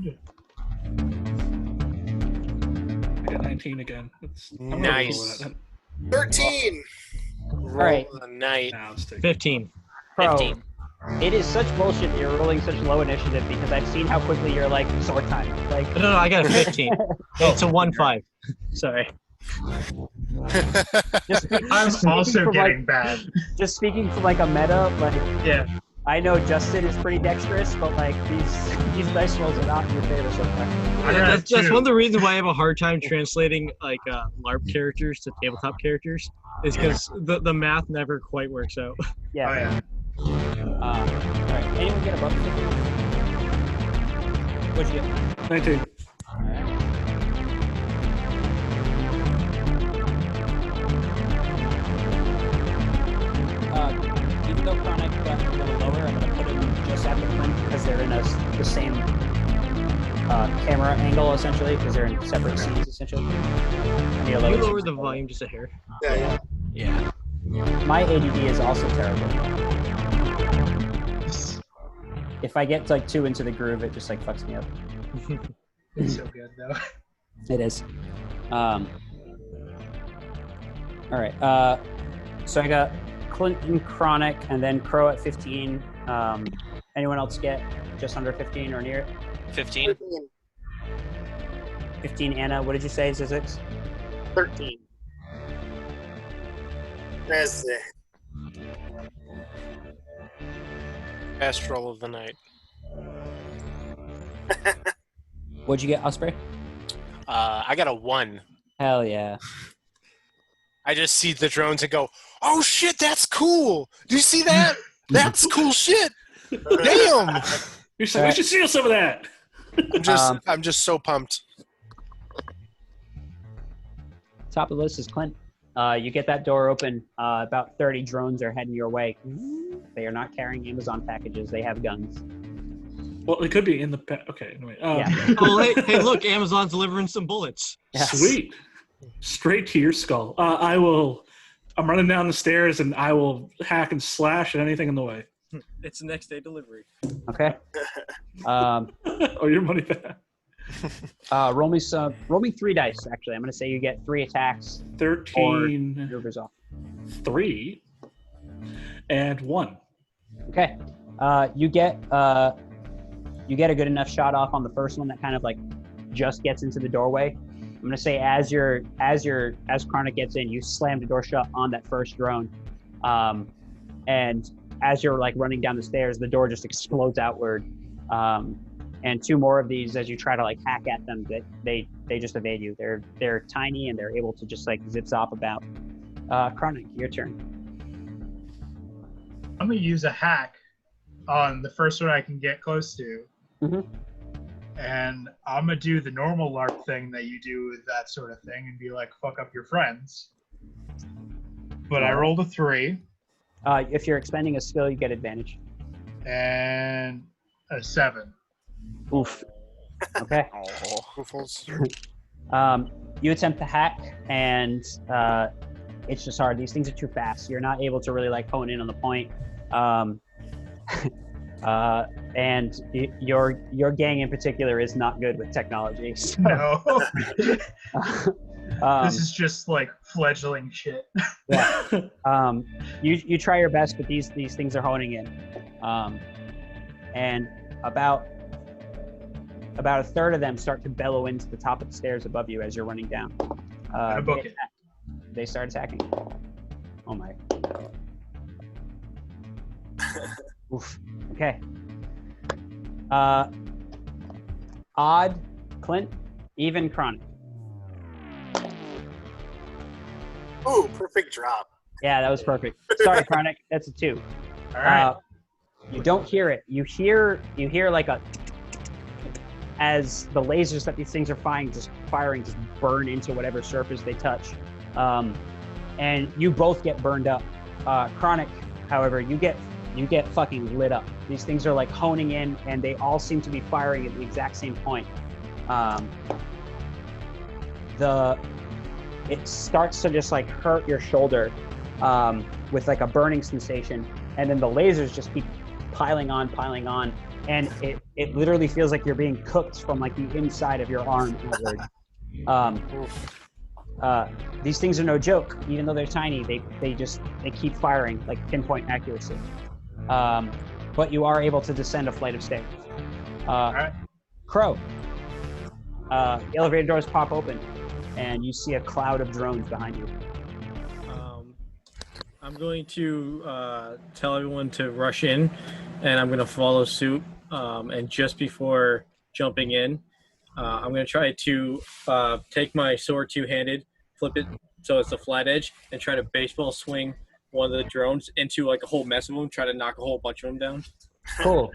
I got 19 again. Nice. 13. All right. Roll of the night. Now it's taking 15. Bro, 15. it is such bullshit that you're rolling such low initiative because I've seen how quickly you're like sword time. Like No, I got a 15. It's a 1-5. Sorry. I'm also getting like, bad. just speaking from like a meta, like Yeah. I know Justin is pretty dexterous, but like these dice rolls are not in your favor so far. That's one of the reasons why I have a hard time translating like LARP characters to tabletop characters. Is because the math never quite works out. Yeah. Oh, yeah. All right. Anyone get a buck? What'd you get? 19. All right. Even though Chronic got a little lower, I'm going to put him just after Clint because they're in the same camera angle, essentially, because they're in separate scenes, essentially. Can you lower the volume just a hair? Yeah. Yeah. My ADD is also terrible. If I get like too into the groove, it just like fucks me up. It's so good, though. It is. All right. So I got Clinton, Chronic, and then Crow at 15. Anyone else get just under 15 or near it? 15. 15. Anna, what did you say, Zizix? 13. That's it. Best roll of the night. What'd you get, Osprey? I got a 1. Hell yeah. I just see the drones and go, oh shit, that's cool. Do you see that? That's cool shit. Damn. We should steal some of that. I'm just so pumped. Top of the list is Clint. You get that door open. About 30 drones are heading your way. They are not carrying Amazon packages. They have guns. Well, it could be in the okay. Anyway, Yeah. Oh, hey, look, Amazon's delivering some bullets. Yes. Sweet. Straight to your skull. I'm running down the stairs and I will hack and slash at anything in the way. It's the next day delivery. Okay. Oh, your money back. Roll me 3 dice. Actually, I'm going to say you get 3 attacks. 13. Maneuvers off. 3 and 1. Okay. You get a good enough shot off on the first one that kind of like just gets into the doorway. I'm gonna say as Chronic gets in, you slam the door shut on that first drone, and as you're like running down the stairs, the door just explodes outward, and 2 more of these as you try to like hack at them, they just evade you. They're tiny and they're able to just like zip zop about. Chronic, your turn. I'm gonna use a hack on the first one I can get close to. Mm-hmm. And I'm gonna do the normal LARP thing that you do with that sort of thing and be like, fuck up your friends. But I rolled a 3. If you're expending a skill, you get advantage. And a 7. Oof. Okay. Oh. You attempt to hack, and it's just hard. These things are too fast. You're not able to really like hone in on the point. And your gang in particular is not good with technology. So, No. This is just like fledgling shit. Yeah. You try your best, but these things are honing in. And about a third of them start to bellow into the top of the stairs above you as you're running down. They start attacking. Oh my. Oof. Okay. Odd, Clint, even, Chronic. Ooh, perfect drop. Yeah, that was perfect. Sorry, Chronic. That's a 2. All right. You don't hear it. You hear like a as the lasers that these things are firing just burn into whatever surface they touch, and you both get burned up. Chronic, however, you get fucking lit up. These things are like honing in, and they all seem to be firing at the exact same point. It starts to just like hurt your shoulder with like a burning sensation, and then the lasers just keep piling on, and it literally feels like you're being cooked from like the inside of your arm outward. These things are no joke. Even though they're tiny, they keep firing like pinpoint accuracy. But you are able to descend a flight of stairs. Alright. Crow. The elevator doors pop open, and you see a cloud of drones behind you. I'm going to tell everyone to rush in, and I'm going to follow suit. And just before jumping in, I'm going to try to take my sword two-handed, flip it so it's a flat edge, and try to baseball swing one of the drones into like a whole mess of them, try to knock a whole bunch of them down. Cool.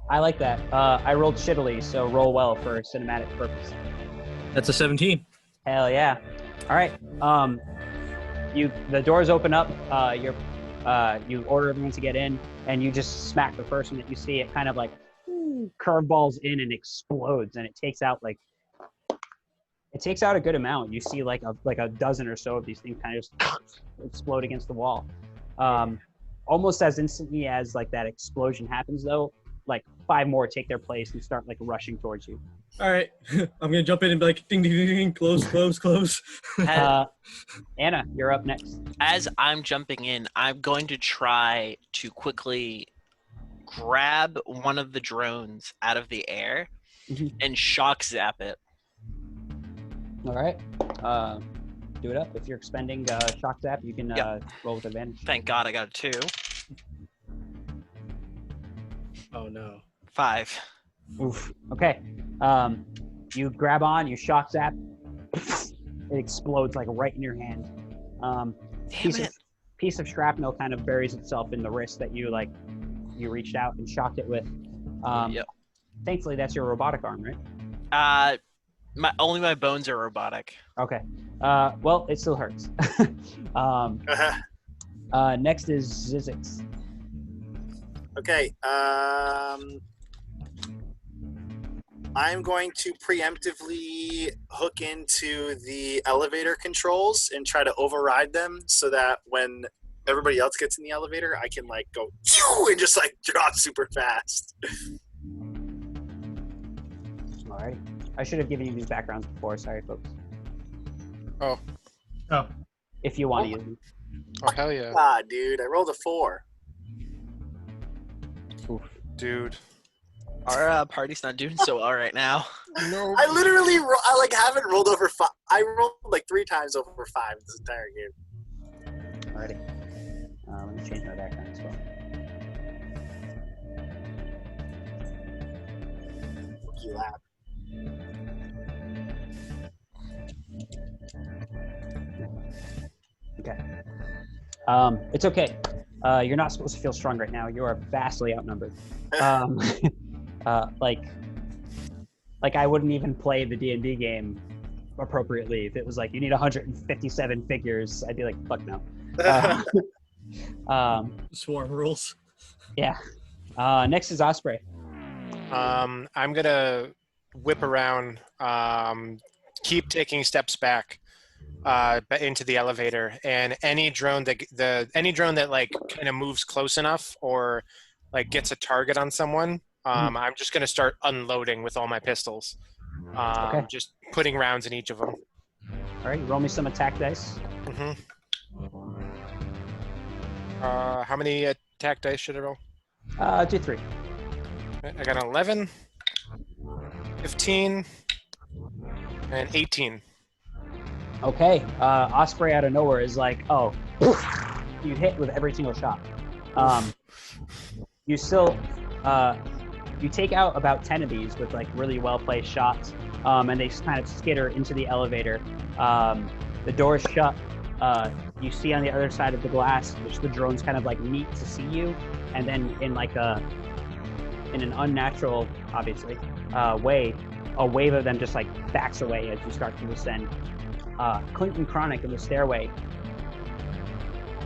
I like that. I rolled shittily, so roll well for cinematic purpose. That's a 17. Hell yeah. All right. The doors open up. You order everyone to get in, and you just smack the first one that you see. It kind of like curveballs in and explodes, and it takes out a good amount. You see like a dozen or so of these things kind of just explode against the wall. Almost as instantly as like that explosion happens, though, like 5 more take their place and start like rushing towards you. All right, I'm gonna jump in and be like, ding, ding, ding, ding, close. Anna, you're up next. As I'm jumping in, I'm going to try to quickly grab one of the drones out of the air and shock zap it. All right. Do it up. If you're expending shock zap, you can roll with advantage. Thank God I got a 2. Oh no. 5. Oof. Okay. You grab on, you shock zap. It explodes like right in your hand. Piece of shrapnel kind of buries itself in the wrist that you reached out and shocked it with. Yep. Thankfully, that's your robotic arm, right? Only my bones are robotic. Okay. Well, it still hurts. Next is Zizix. Okay. I'm going to preemptively hook into the elevator controls and try to override them so that when everybody else gets in the elevator, I can like go and just like drop super fast. All right. I should have given you these backgrounds before. Sorry, folks. Oh. If you want to use them. Oh, hell yeah. Ah, dude, I rolled a 4. Oof. Dude. Our party's not doing so well right now. No. I literally, haven't rolled over 5. I rolled like 3 times over 5 this entire game. Alrighty. Let me change my background as well. Rookie lap. Okay. It's okay. You're not supposed to feel strong right now. You are vastly outnumbered. Like I wouldn't even play the D&D game appropriately if it was like you need 157 figures. I'd be like, fuck no. Swarm rules. Yeah. Next is Osprey. I'm gonna whip around, keep taking steps back into the elevator, and any drone that like kind of moves close enough or like gets a target on someone, I'm just gonna start unloading with all my pistols. Okay. Just putting rounds in each of them. All right, roll me some attack dice. How many attack dice should I roll? Do 3. I got an 11, 15, and 18. Okay. Osprey out of nowhere is like, oh, you hit with every single shot. You still, you take out about 10 of these with like really well placed shots, and they kind of skitter into the elevator. The door is shut. You see on the other side of the glass, which the drones kind of like meet to see you, and then in like in an unnatural, obviously, way, a wave of them just like backs away as you start to descend. Clinton Chronic in the stairway,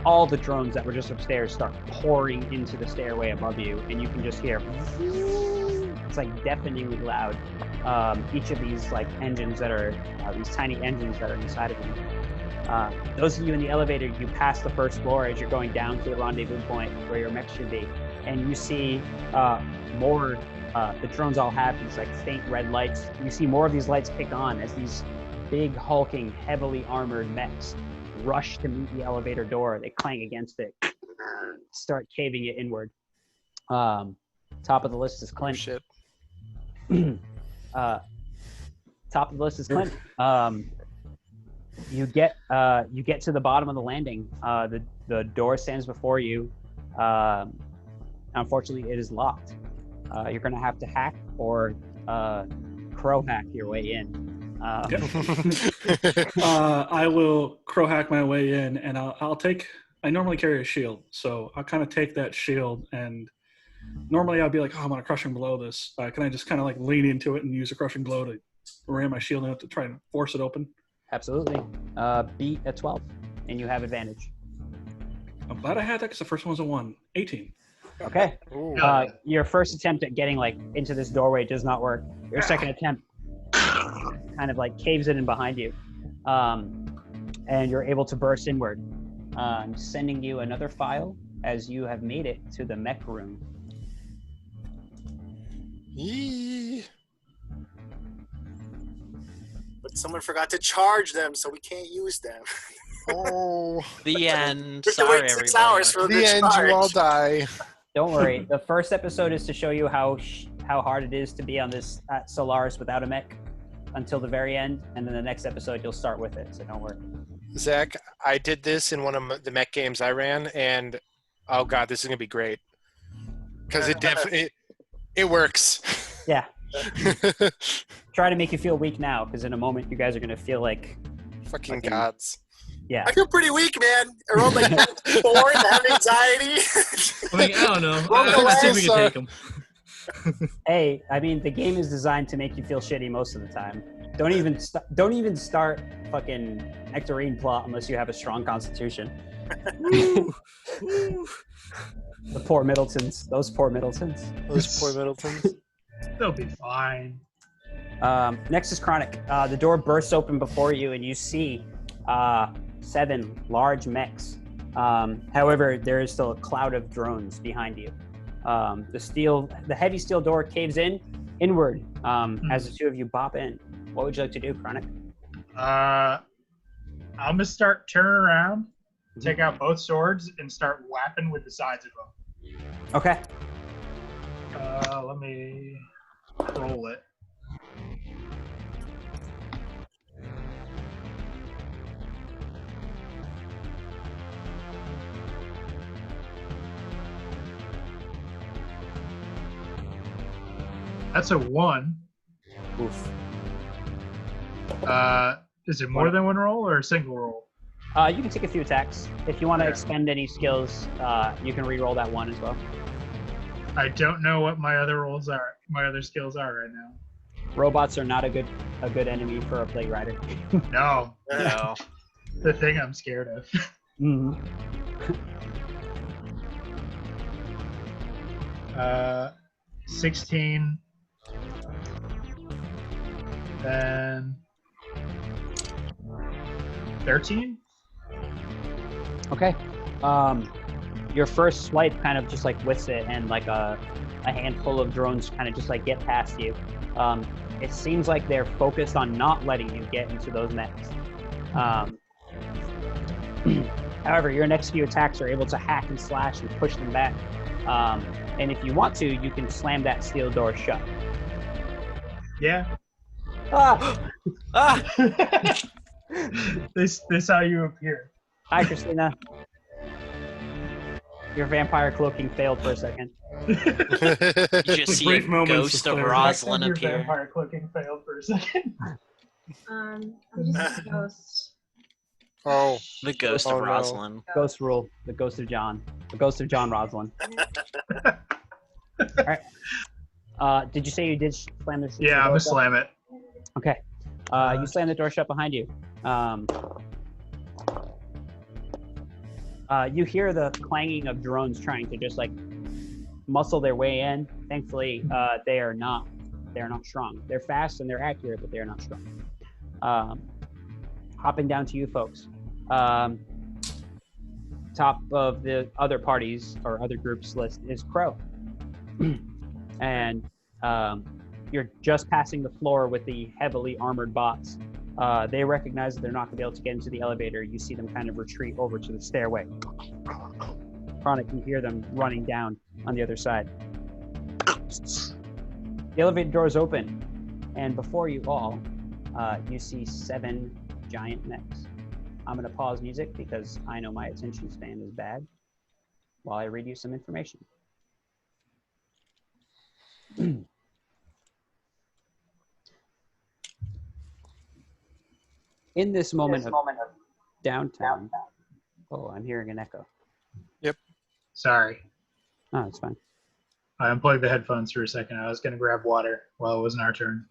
all the drones that were just upstairs start pouring into the stairway above you, and you can just hear it's like deafeningly loud. Each of these like engines that are these tiny engines that are inside of them. Those of you in the elevator, you pass the first floor as you're going down to the rendezvous point where your mech should be, and you see more The drones all have these like faint red lights. You see more of these lights kick on as these big, hulking, heavily armored mechs rush to meet the elevator door. They clang against it, start caving it inward. Top of the list is Clint. Shit. Top of the list is Clint. You get to the bottom of the landing. The door stands before you. Unfortunately, it is locked. You're going to have to hack or crow hack your way in. I will crow hack my way in, and I'll take. I normally carry a shield, so I'll kind of take that shield, and normally I'd be like, "Oh, I'm gonna crushing blow this." Can I just kind of like lean into it and use a crushing blow to ram my shield in it to try and force it open? Absolutely. Beat a 12, and you have advantage. I'm glad I had that because the first one was a 1. 18. Okay. Ooh. Your first attempt at getting like into this doorway does not work. Your second attempt kind of like caves it in behind you, and you're able to burst inward. I'm sending you another file as you have made it to the mech room. Yee. But someone forgot to charge them, so we can't use them. Oh. The end. We have to Sorry, wait 6 everybody. hours for The end, you all charge. die. Don't worry. The first episode is to show you how hard it is to be on this Solaris without a mech until the very end, and then the next episode you'll start with it. So don't worry. Zach, I did this in one of the mech games I ran, and oh god, this is gonna be great because it works. Yeah. Try to make you feel weak now, because in a moment you guys are gonna feel like Fucking gods. yeah. I feel pretty weak, man. I rolled like 4 and have anxiety. I don't know. Roll the Let's see if we last, can take him. Hey, I mean the game is designed to make you feel shitty most of the time. Don't even start fucking Nectarine plot unless you have a strong constitution. The poor Middletons. Those poor Middletons. Those poor Middletons. They'll be fine. Next is Chronic. The door bursts open before you, and you see 7 large mechs. However, there is still a cloud of drones behind you. The heavy steel door caves inward as the two of you bop in. What would you like to do, Chronic? I'm gonna start turning around, take out both swords, and start whapping with the sides of them. Okay. Let me roll it. That's a 1. Oof. Is it more than one roll or a single roll? You can take a few attacks. If you want to expend any skills, you can re-roll that 1 as well. I don't know what my other rolls are. My other skills are right now. Robots are not a good enemy for a plate rider. No, No. the thing I'm scared of. Mhm. 16. Then 13. Okay. Your first swipe kind of just like whiffs it, and like a handful of drones kind of just like get past you. It seems like they're focused on not letting you get into those mechs. However, your next few attacks are able to hack and slash and push them back. And if you want to, you can slam that steel door shut. Yeah. Ah! Ah! This how you appear. Hi, Christina. Your vampire cloaking failed for a second. You just see a brief moments ghost of of clarity. Rosalind Your appear. vampire cloaking failed for a second. I'm just a ghost. Oh, The ghost Oh, of no. Rosalind. Ghost rule. The ghost of John. The ghost of John Roslin. All right. Did you say you did slam the Yeah, I'm door gonna shut? slam it. Okay. You slam the door shut behind you. You hear the clanging of drones trying to just like muscle their way in. Thankfully, they are not strong. They're fast and they're accurate, but they are not strong. Hopping down to you folks. Top of the other parties or other groups list is Crow. And You're just passing the floor with the heavily armored bots. They recognize that they're not going to be able to get into the elevator. You see them kind of retreat over to the stairway. Chronic can hear them running down on the other side. The elevator doors open, and before you all, you see 7 giant mechs. I'm going to pause music because I know my attention span is bad while I read you some information. In this moment of downtown, oh, I'm hearing an echo. Sorry. Oh, it's fine. I unplugged the headphones for a second. I was going to grab water while it wasn't our turn.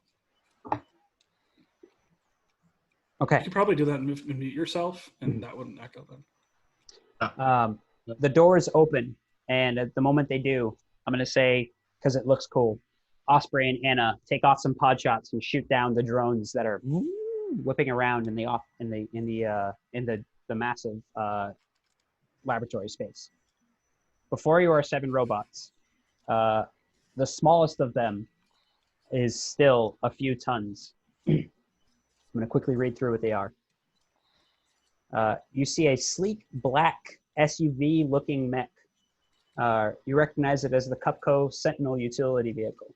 Okay. You could probably do that and mute yourself, and that wouldn't echo then. The doors open, and at the moment they do, I'm going to say, because it looks cool, Osprey and Anna take off some pod shots and shoot down the drones that are whipping around in the massive laboratory space. Before you are 7 robots. The smallest of them is still a few tons. I'm going to quickly read through what they are. You see a sleek black SUV-looking mech. You recognize it as the Cupco Sentinel utility vehicle.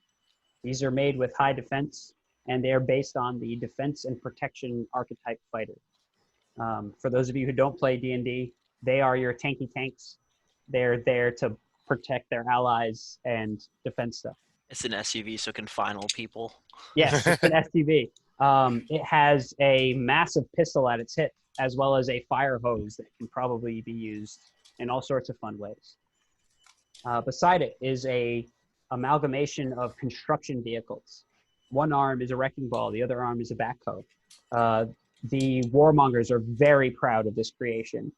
These are made with high defense, and they are based on the defense and protection archetype fighter. For those of you who don't play D&D, they are your tanky tanks. They're there to protect their allies and defend stuff. It's an SUV, so it can final people. Yes, it's an SUV. It has a massive pistol at its hip, as well as a fire hose that can probably be used in all sorts of fun ways. Beside it is a amalgamation of construction vehicles. One arm is a wrecking ball, the other arm is a backhoe. The warmongers are very proud of this creation.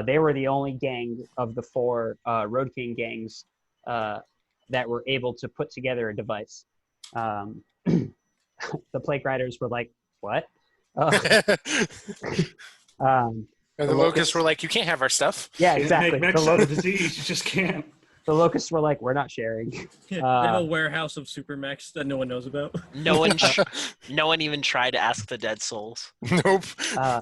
They were the only gang of the 4 Road King gangs that were able to put together a device. The Plague Riders were like, what? And the Locusts were like, you can't have our stuff. Yeah, Can't exactly. make mechs out of disease. You just can't. The Locusts were like, we're not sharing. They have a warehouse of super mechs that no one knows about. No one even tried to ask the Dead Souls. Nope.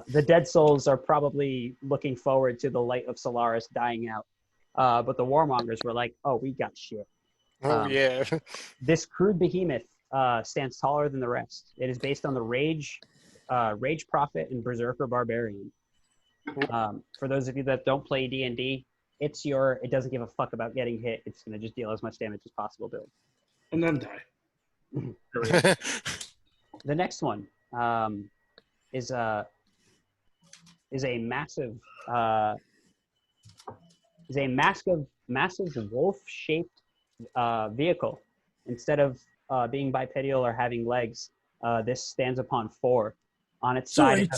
The Dead Souls are probably looking forward to the light of Solaris dying out. But the Warmongers were like, oh, we got shit. Oh, yeah. This crude behemoth stands taller than the rest. It is based on the Rage Prophet, and Berserker Barbarian. For those of you that don't play D&D, it doesn't give a fuck about getting hit. It's going to just deal as much damage as possible build. And then die. The next one is a massive wolf-shaped vehicle. Instead of being bipedal or having legs, this stands upon 4. On its side,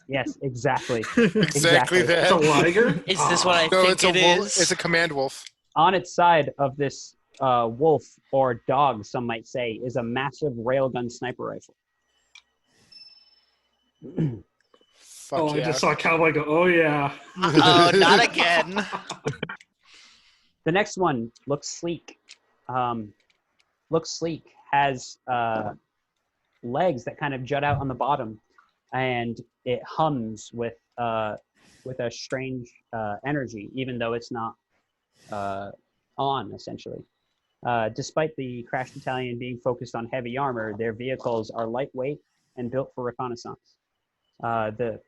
yes, exactly. Exactly that. It's a liger? Is this what I No, think it's a it wolf. is? It's a command wolf. On its side of this wolf, or dog, some might say, is a massive railgun sniper rifle. Fuck Oh, yeah. I just saw a cowboy go, oh, yeah. Oh, not again. The next one looks sleek. Has legs that kind of jut out on the bottom, and it hums with a strange energy, even though it's not on, essentially. Despite the Crash Battalion being focused on heavy armor, their vehicles are lightweight and built for reconnaissance. The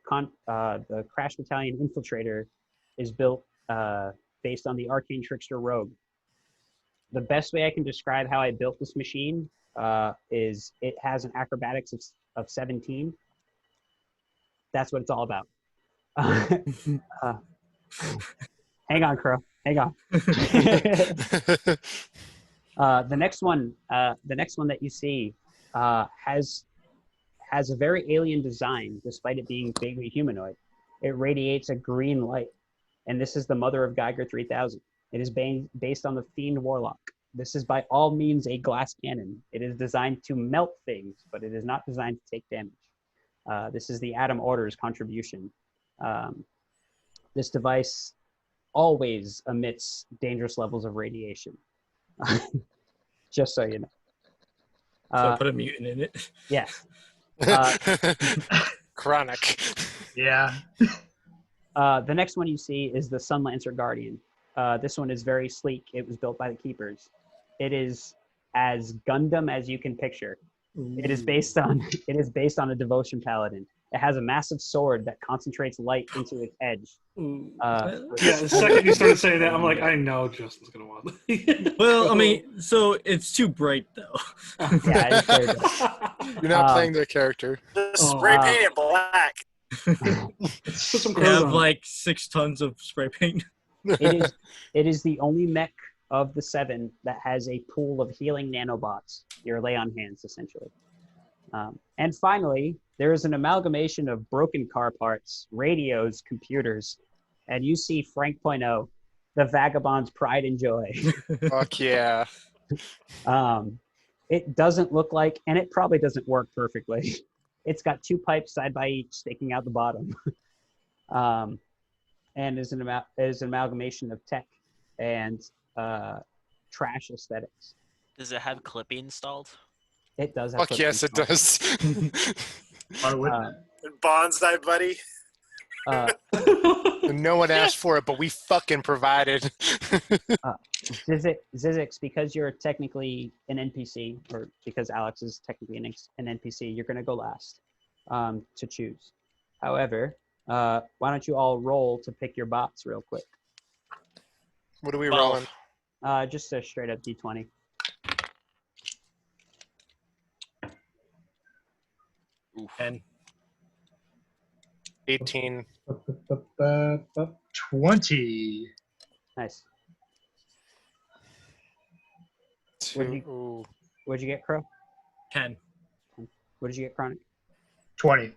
Crash Battalion Infiltrator is built based on the Arcane Trickster Rogue. The best way I can describe how I built this machine is it has an acrobatics of 17. That's what it's all about. Hang on, Crow. Hang on. The next one that you see has a very alien design, despite it being vaguely humanoid. It radiates a green light, and this is the mother of Geiger 3000. It is based on the Fiend Warlock. This is by all means a glass cannon. It is designed to melt things, but it is not designed to take damage. This is the Atom Order's contribution. This device always emits dangerous levels of radiation. Just so you know. So put a mutant in it. Yes. Chronic. Yeah. The next one you see is the Sunlancer Guardian. This one is very sleek. It was built by the Keepers. It is as Gundam as you can picture. It is based on a devotion paladin. It has a massive sword that concentrates light into its edge. Yeah, the second you started saying that, I'm like, I know Justin's gonna want that. Well, I mean, so it's too bright though. Yeah, it's very good. You're not playing their character. Just spray paint it black. Put some They clothes have on. like 6 tons of spray paint. It is the only mech of the 7 that has a pool of healing nanobots, your lay-on hands, essentially. And finally, there is an amalgamation of broken car parts, radios, computers, and you see Frank Point oh, the vagabond's pride and joy. Fuck yeah. It doesn't look like, and it probably doesn't work perfectly. It's got 2 pipes side by each sticking out the bottom. And is an amalgamation of tech and trash aesthetics. Does it have Clippy installed? It does have Fuck clips yes, it installed. does. Why wouldn't Bonsai buddy. No one asked for it, but we fucking provided. Zizix, because you're technically an NPC, or because Alex is technically an NPC, you're going to go last to choose. However, why don't you all roll to pick your bots real quick? What are we 12. rolling? Just a straight up D20. Oof. 10. 18. it? 20. Nice. Ooh. What'd you get, Crow? 10. What did you get, Chronic? 20.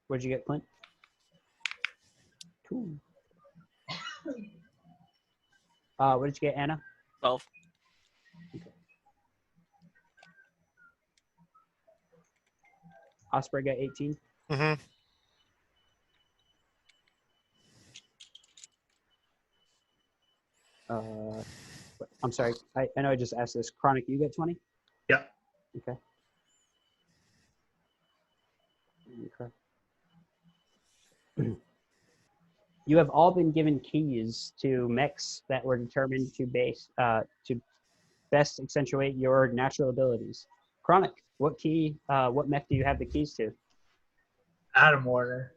What'd you get, Clint? 2. What did you get, Anna? 12. Osprey got 18. Mm-hmm. I'm sorry. I know I just asked this. Chronic, you get 20? Yeah. Okay. You have all been given keys to mechs that were determined to best accentuate your natural abilities. Chronic, what mech do you have the keys to? Atom Warner.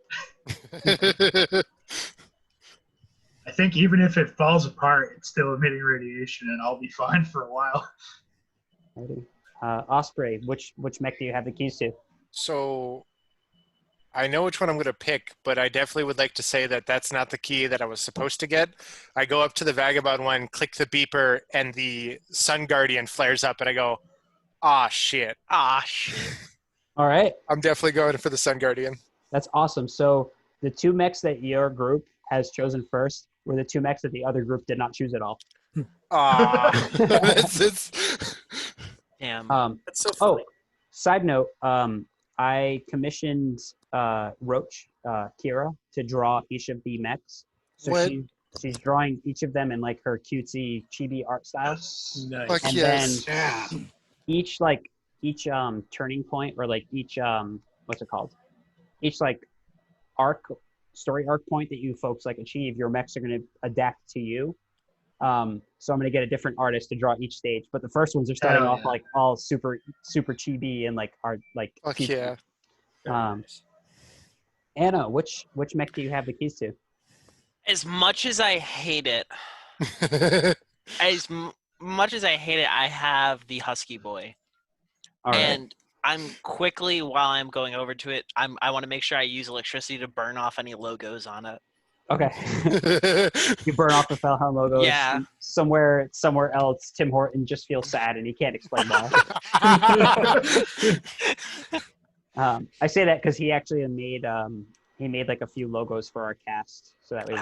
I think even if it falls apart, it's still emitting radiation, and I'll be fine for a while. Ready? Osprey, which mech do you have the keys to? So I know which one I'm going to pick, but I definitely would like to say that that's not the key that I was supposed to get. I go up to the Vagabond one, click the beeper, and the Sun Guardian flares up, and I go, ah, shit. Ah, shit. All right. I'm definitely going for the Sun Guardian. That's awesome. So the 2 mechs that your group has chosen first were the 2 mechs that the other group did not choose at all. Ah. Damn. That's so funny. Side note, I commissioned Roach, Kira, to draw each of the mechs. So What? she's drawing each of them in like her cutesy chibi art style. Nice. Fuck And yes. then each turning point, or like each what's it called? Each like story arc point that you folks like achieve, your mechs are going to adapt to you. So I'm going to get a different artist to draw each stage, but the first ones are starting Hell off yeah. like all super chibi and like are like Fuck cute. yeah. Anna, which mech do you have the keys to? As much as I hate it, much as I hate it, I have the Husky Boy. All right. And I'm quickly, while I'm going over to it, I want to make sure I use electricity to burn off any logos on it. Okay. You burn off the Felhelm logo. Yeah. Somewhere else, Tim Horton just feels sad and he can't explain why. I say that because he actually made like a few logos for our cast, so that way.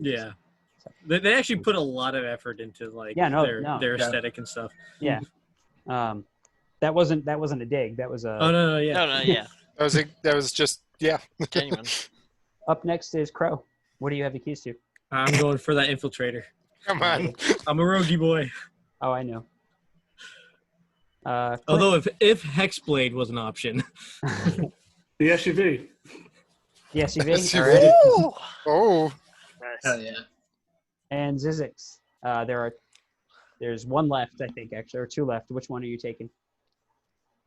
Yeah. They actually put a lot of effort into like their aesthetic and stuff. Yeah. That wasn't a dig. That was a. Oh no, yeah. No, yeah. That was just, yeah. Genuine. Up next is Crow. What do you have the keys to? I'm going for that infiltrator. Come on. I'm a roguey boy. Oh, I know. Although if Hexblade was an option. The SUV. The SUV. SUV. All right. Oh, Nice. Hell yeah. And Zizix. There's one left, I think, actually, or two left. Which one are you taking?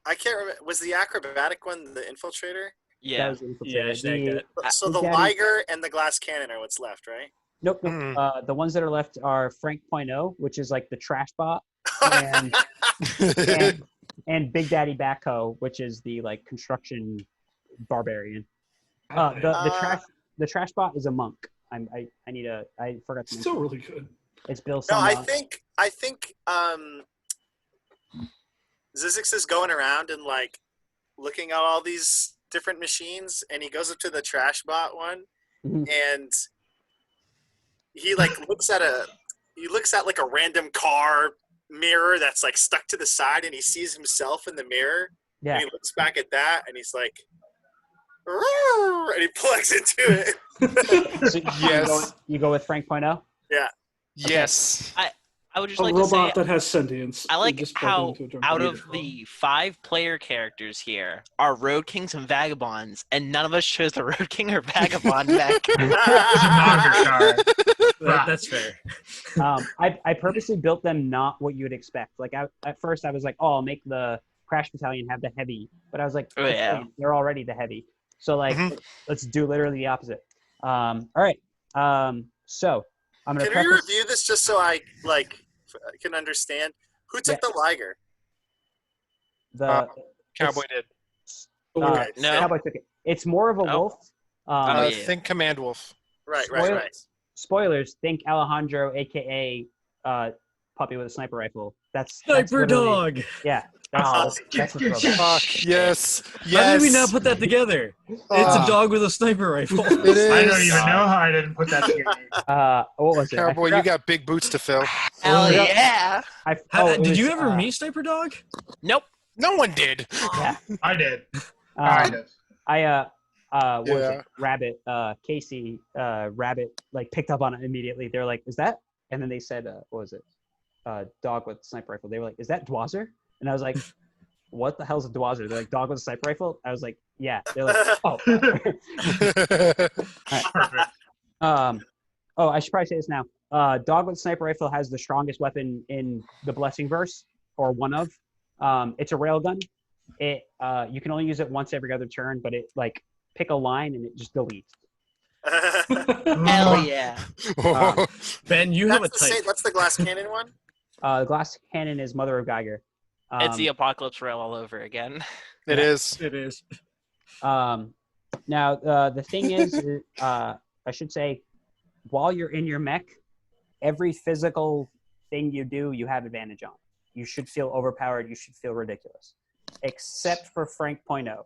I can't remember. Was the acrobatic one the infiltrator? Yeah. That was the Yeah, infiltrator. snag The- that. So the Daddy- Liger and the glass cannon are what's left, right? Nope. Mm. The ones that are left are Frank Point oh, which is like the trash bot, and and Big Daddy Backhoe, which is the like construction barbarian. The trash bot is a monk. I forgot to It's still mention. really good. It's Bill No, Sama. I think Zizix is going around and like looking at all these different machines, and he goes up to the trash bot one, Mhm. and he like looks at like a random car mirror that's like stuck to the side, and he sees himself in the mirror. Yeah. And he looks back at that, and he's like, "Roar," and he plugs into it. So Yes. you go with Frank Point oh? Yes. I would just A like to say robot that has sentience. I You like just plug it how into a drum. out of Either. the 5 player characters here are Road Kings and Vagabonds, and none of us chose the Road King or Vagabond mech. That's fair. I purposely built them not what you would expect. Like at first I was like, oh, I'll make the Crash Battalion have the heavy, but I was like, Oh, yeah. they're already the heavy. So like, Mhm. let's do literally the opposite. All right. So I'm gonna Can we preface review this just so I like can understand who took the Liger? the Cowboy did. Okay, No. Cowboy took it. It's more of a Oh. wolf. Oh, yeah. Think Command Wolf. Right. Spoilers. Think Alejandro, aka puppy with a sniper rifle. That's Sniper literally- dog. Yeah. Oh, That's what's wrong. Fuck yes. How did we not Yes. put that together? It's Ah. a dog with a sniper rifle. It is. I don't even know how I didn't put that together. What was it? I Cowboy, you forgot- got big boots to fill. Hell yeah! it Did you was, ever meet Sniper Dog? Nope. No one did. Yeah. I did. Kind of. What was Yeah. it? Rabbit, Casey, Rabbit, like picked up on it immediately. They were like, "Is that?" And then they said, "What was it? Dog with sniper rifle." They were like, "Is that Dwazer?" And I was like, "What the hell's a Dwazer?" They're like, "Dog with a sniper rifle." I was like, "Yeah." They're like, "Oh." Perfect. I should probably say this now. Dog with sniper rifle has the strongest weapon in the Blessing verse, or one of. It's a railgun. It you can only use it once every other turn, but it like pick a line and it just deletes. Hell yeah! Ben, you have a type. That's the glass cannon one. The glass cannon is Mother of Geiger. It's the Apocalypse Rail all over again. It is. It is. Now the thing is, I should say, while you're in your mech, every physical thing you do, you have advantage on. You should feel overpowered. You should feel ridiculous, except for Frank Point oh.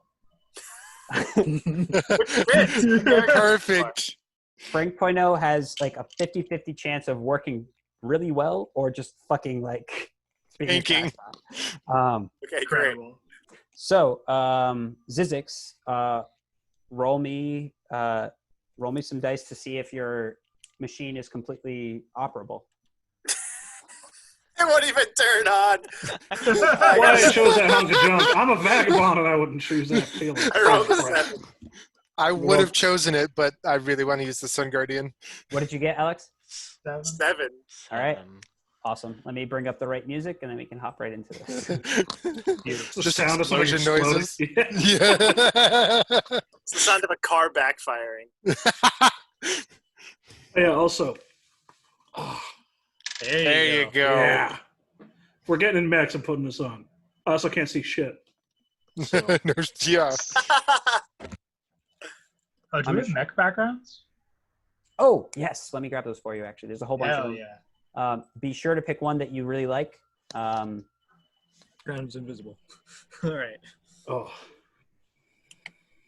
Perfect. Frank Point oh has like a 50-50 chance of working really well or just fucking like speaking of Inking. trash. Okay, great. Incredible. So Zizix, roll me some dice to see if your machine is completely operable. It won't even turn on. Why I chose that hunk of junk? I'm a vagabond and I wouldn't choose that feeling. I rolled a 7. I would have chosen it, but I really want to use the Sun Guardian. What did you get, Alex? 7. All right. Awesome. Let me bring up the right music and then we can hop right into this. The Just sound of something explosion noises. exploding. Yeah. It's the sound of a car backfiring. Yeah. Also, oh, There you go. yeah, we're getting in mechs and putting this on. I also can't see shit. So. No, yeah. Oh, do we have mech backgrounds? Oh, yes. Let me grab those for you, actually. There's a whole bunch of Hell them. yeah. Be sure to pick one that you really like. Ground's invisible. All right. Oh,